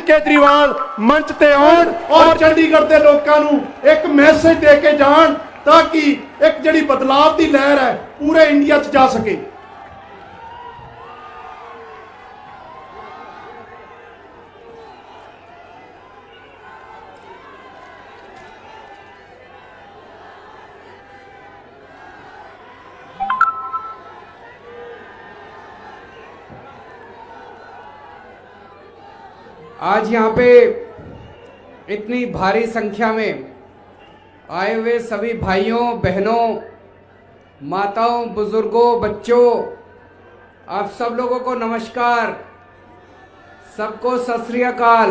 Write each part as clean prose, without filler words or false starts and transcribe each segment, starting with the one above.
केजरीवाल मंच ते आउण और चंडीगढ़ के लोगों नूं एक मैसेज दे के जाण ताकि एक जिहड़ी बदलाव की लहर है पूरे इंडिया च जा सके। आज यहाँ पे इतनी भारी संख्या में आए हुए सभी भाइयों बहनों, माताओं, बुजुर्गों, बच्चों, आप सब लोगों को नमस्कार, सबको सत श्री अकाल।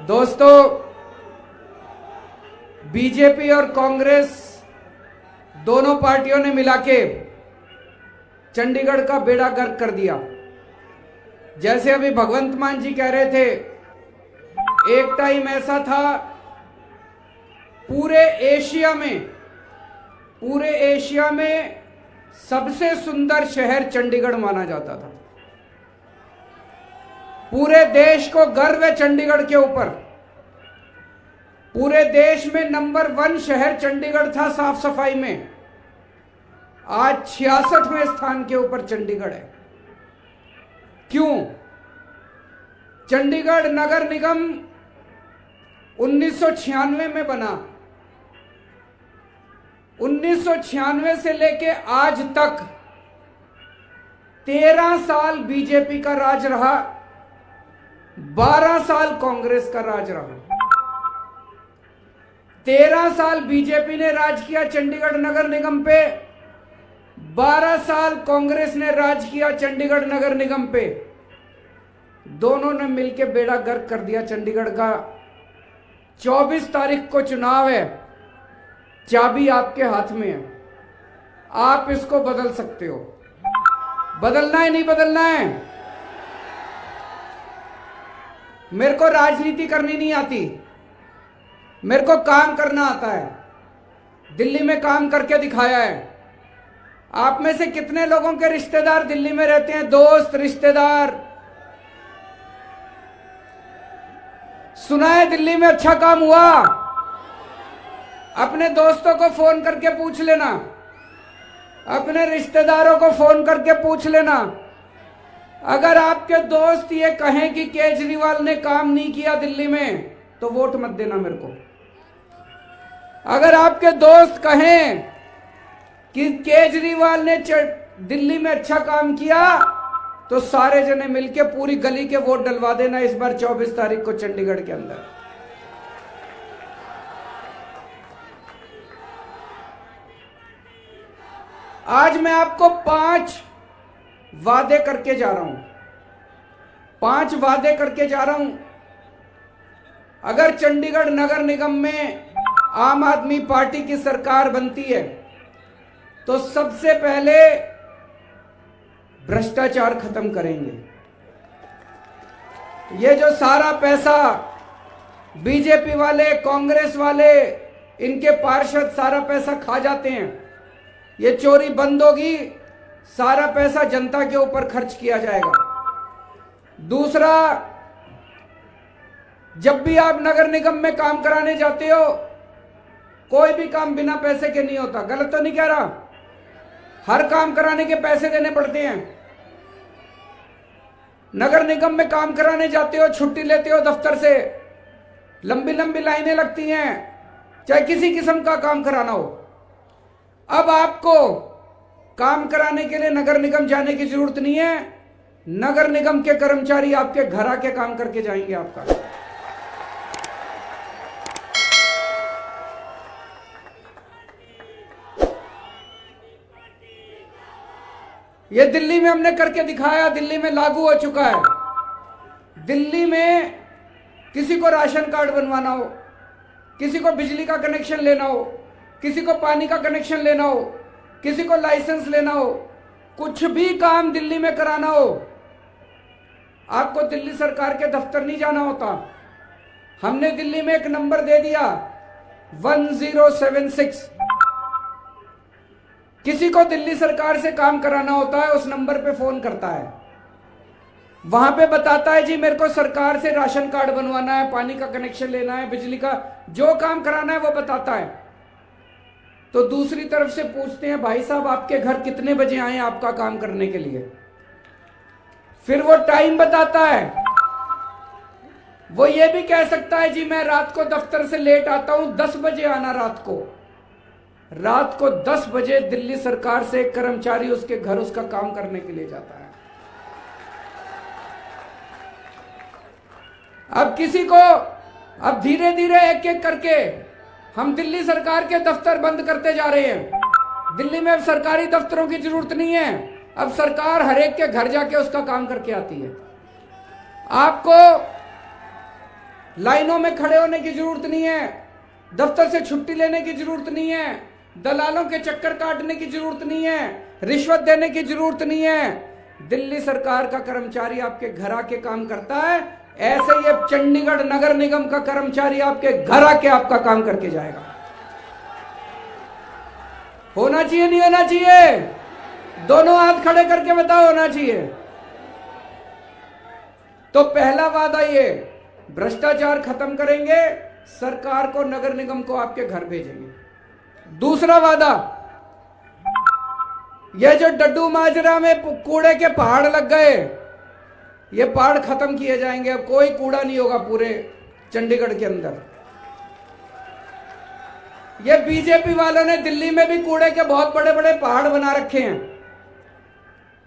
दोस्तों, बीजेपी और कांग्रेस दोनों पार्टियों ने मिलाके चंडीगढ़ का बेड़ा गर्क कर दिया। जैसे अभी भगवंत मान जी कह रहे थे, एक टाइम ऐसा था पूरे एशिया में सबसे सुंदर शहर चंडीगढ़ माना जाता था। पूरे देश को गर्व है चंडीगढ़ के ऊपर। पूरे देश में नंबर 1 शहर चंडीगढ़ था साफ सफाई में। आज 66वें स्थान के ऊपर चंडीगढ़ है। क्यों? चंडीगढ़ नगर निगम 1996 में बना। 1996 से लेके आज तक 13 साल बीजेपी का राज रहा, 12 साल कांग्रेस का राज रहा। 13 साल बीजेपी ने राज किया चंडीगढ़ नगर निगम पे, 12 साल कांग्रेस ने राज किया चंडीगढ़ नगर निगम पे। दोनों ने मिलकर बेड़ा गर्क कर दिया चंडीगढ़ का। 24 तारीख को चुनाव है, चाबी आपके हाथ में है, आप इसको बदल सकते हो। बदलना है नहीं बदलना है? मेरे को राजनीति करनी नहीं आती, मेरे को काम करना आता है। दिल्ली में काम करके दिखाया है। आप में से कितने लोगों के रिश्तेदार दिल्ली में रहते हैं? दोस्त, रिश्तेदार? सुना है दिल्ली में अच्छा काम हुआ? अपने दोस्तों को फोन करके पूछ लेना, अपने रिश्तेदारों को फोन करके पूछ लेना। अगर आपके दोस्त ये कहें कि केजरीवाल ने काम नहीं किया दिल्ली में, तो वोट मत देना मेरे को। अगर आपके दोस्त कहें कि केजरीवाल ने दिल्ली में अच्छा काम किया, तो सारे जने मिलके पूरी गली के वोट डलवा देना इस बार 24 तारीख को चंडीगढ़ के अंदर। आज मैं आपको 5 वादे करके जा रहा हूं। 5 वादे करके जा रहा हूं। अगर चंडीगढ़ नगर निगम में आम आदमी पार्टी की सरकार बनती है, तो सबसे पहले भ्रष्टाचार खत्म करेंगे। ये जो सारा पैसा बीजेपी वाले, कांग्रेस वाले, इनके पार्षद सारा पैसा खा जाते हैं, ये चोरी बंद होगी। सारा पैसा जनता के ऊपर खर्च किया जाएगा। दूसरा, जब भी आप नगर निगम में काम कराने जाते हो, कोई भी काम बिना पैसे के नहीं होता। गलत तो नहीं कह रहा? हर काम कराने के पैसे देने पड़ते हैं। नगर निगम में काम कराने जाते हो, छुट्टी लेते हो दफ्तर से, लंबी लंबी लाइनें लगती हैं, चाहे किसी किस्म का काम कराना हो। अब आपको काम कराने के लिए नगर निगम जाने की जरूरत नहीं है। नगर निगम के कर्मचारी आपके घर आके काम करके जाएंगे आपका। ये दिल्ली में हमने करके दिखाया, दिल्ली में लागू हो चुका है। दिल्ली में किसी को राशन कार्ड बनवाना हो, किसी को बिजली का कनेक्शन लेना हो, किसी को पानी का कनेक्शन लेना हो, किसी को लाइसेंस लेना हो, कुछ भी काम दिल्ली में कराना हो, आपको दिल्ली सरकार के दफ्तर नहीं जाना होता। हमने दिल्ली में एक नंबर दे दिया 1076। किसी को दिल्ली सरकार से काम कराना होता है, उस नंबर पे फोन करता है, वहां पे बताता है जी मेरे को सरकार से राशन कार्ड बनवाना है, पानी का कनेक्शन लेना है, बिजली का जो काम कराना है वो बताता है। तो दूसरी तरफ से पूछते हैं भाई साहब आपके घर कितने बजे आए आपका काम करने के लिए, फिर वो टाइम बताता है। वो ये भी कह सकता है जी मैं रात को दफ्तर से लेट आता हूं, 10 बजे आना। रात को 10 बजे दिल्ली सरकार से एक कर्मचारी उसके घर उसका काम करने के लिए जाता है। अब किसी को, अब धीरे धीरे एक एक करके हम दिल्ली सरकार के दफ्तर बंद करते जा रहे हैं। दिल्ली में अब सरकारी दफ्तरों की जरूरत नहीं है, अब सरकार हर एक के घर जाके उसका काम करके आती है। आपको लाइनों में खड़े होने की जरूरत नहीं है, दफ्तर से छुट्टी लेने की जरूरत नहीं है, दलालों के चक्कर काटने की जरूरत नहीं है, रिश्वत देने की जरूरत नहीं है। दिल्ली सरकार का कर्मचारी आपके घर आके काम करता है, ऐसे ही अब चंडीगढ़ नगर निगम का कर्मचारी आपके घर आके आपका काम करके जाएगा। होना चाहिए नहीं होना चाहिए? दोनों हाथ खड़े करके बताओ, होना चाहिए। तो पहला वादा ये, भ्रष्टाचार खत्म करेंगे, सरकार को नगर निगम को आपके घर भेजेंगे। दूसरा वादा, ये जो डड्डू माजरा में कूड़े के पहाड़ लग गए, ये पहाड़ खत्म किए जाएंगे। अब कोई कूड़ा नहीं होगा पूरे चंडीगढ़ के अंदर। ये बीजेपी वालों ने दिल्ली में भी कूड़े के बहुत बड़े बड़े पहाड़ बना रखे हैं।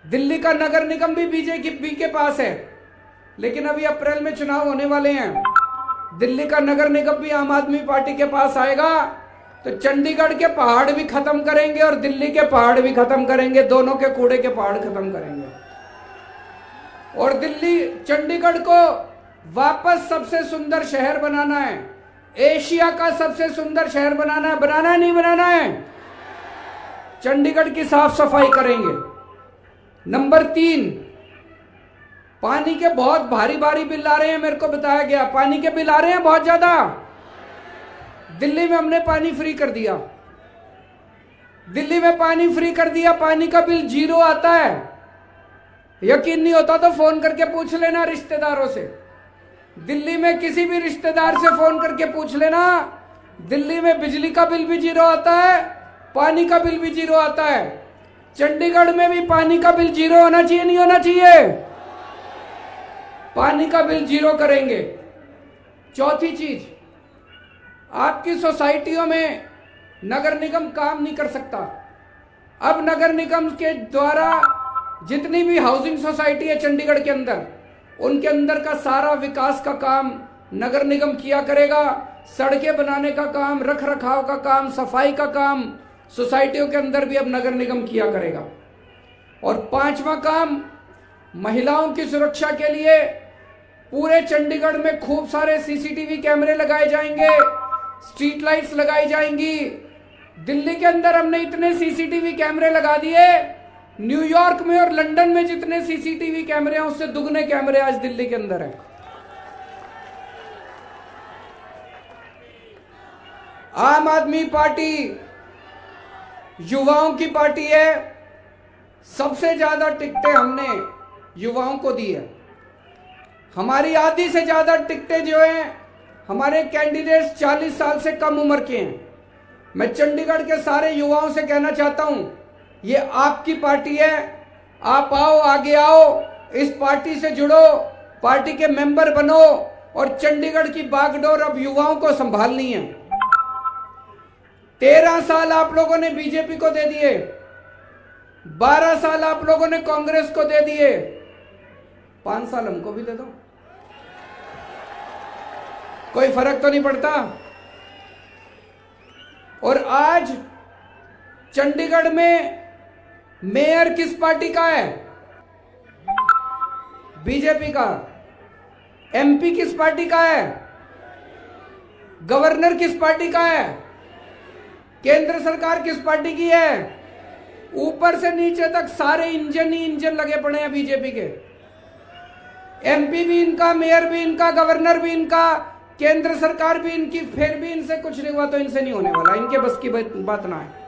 दिल्ली का नगर निगम भी बीजेपी के पास है, लेकिन अभी अप्रैल में चुनाव होने वाले हैं। दिल्ली का नगर निगम भी आम आदमी पार्टी के पास आएगा, तो चंडीगढ़ के पहाड़ भी खत्म करेंगे और दिल्ली के पहाड़ भी खत्म करेंगे, दोनों के कूड़े के पहाड़ खत्म करेंगे। और दिल्ली, चंडीगढ़ को वापस सबसे सुंदर शहर बनाना है, एशिया का सबसे सुंदर शहर बनाना है। बनाना है नहीं बनाना है? चंडीगढ़ की साफ सफाई करेंगे। नंबर 3, पानी के बहुत भारी भारी बिल आ रहे हैं, मेरे को बताया गया पानी के बिल आ रहे हैं बहुत ज्यादा। दिल्ली में हमने पानी फ्री कर दिया, दिल्ली में पानी फ्री कर दिया, पानी का बिल 0 आता है। यकीन नहीं होता तो फोन करके पूछ लेना रिश्तेदारों से, दिल्ली में किसी भी रिश्तेदार से फोन करके पूछ लेना, दिल्ली में बिजली का बिल भी 0 आता है, पानी का बिल भी 0 आता है। चंडीगढ़ में भी पानी का बिल 0 होना चाहिए नहीं होना चाहिए? पानी का बिल 0 करेंगे। चौथी चीज, आपकी सोसाइटियों में नगर निगम काम नहीं कर सकता। अब नगर निगम के द्वारा जितनी भी हाउसिंग सोसाइटी है चंडीगढ़ के अंदर, उनके अंदर का सारा विकास का काम नगर निगम किया करेगा। सड़कें बनाने का काम, रख रखाव का काम, सफाई का काम सोसाइटियों के अंदर भी अब नगर निगम किया करेगा। और 5वां काम, महिलाओं की सुरक्षा के लिए पूरे चंडीगढ़ में खूब सारे सीसीटीवी कैमरे लगाए जाएंगे, स्ट्रीट लाइट्स लगाई जाएंगी। दिल्ली के अंदर हमने इतने सीसीटीवी कैमरे लगा दिए, न्यूयॉर्क में और लंदन में जितने सीसीटीवी कैमरे हैं उससे दुगने कैमरे आज दिल्ली के अंदर हैं। आम आदमी पार्टी युवाओं की पार्टी है, सबसे ज्यादा टिकटें हमने युवाओं को दी है। हमारी आधी से ज्यादा टिकटें जो हैं हमारे कैंडिडेट्स 40 साल से कम उम्र के हैं। मैं चंडीगढ़ के सारे युवाओं से कहना चाहता हूं, ये आपकी पार्टी है, आप आओ, आगे आओ, इस पार्टी से जुड़ो, पार्टी के मेंबर बनो और चंडीगढ़ की बागडोर अब युवाओं को संभालनी है। 13 साल आप लोगों ने बीजेपी को दे दिए, 12 साल आप लोगों ने कांग्रेस को दे दिए, 5 साल हमको भी दे दो, कोई फर्क तो नहीं पड़ता। और आज चंडीगढ़ में मेयर किस पार्टी का है? बीजेपी का। एमपी किस पार्टी का है? गवर्नर किस पार्टी का है? केंद्र सरकार किस पार्टी की है? ऊपर से नीचे तक सारे इंजन ही इंजन लगे पड़े हैं बीजेपी के। एमपी भी इनका, मेयर भी इनका, गवर्नर भी इनका, केंद्र सरकार भी इनकी, फिर भी इनसे कुछ नहीं हुआ तो इनसे नहीं होने वाला, इनके बस की बात ना है।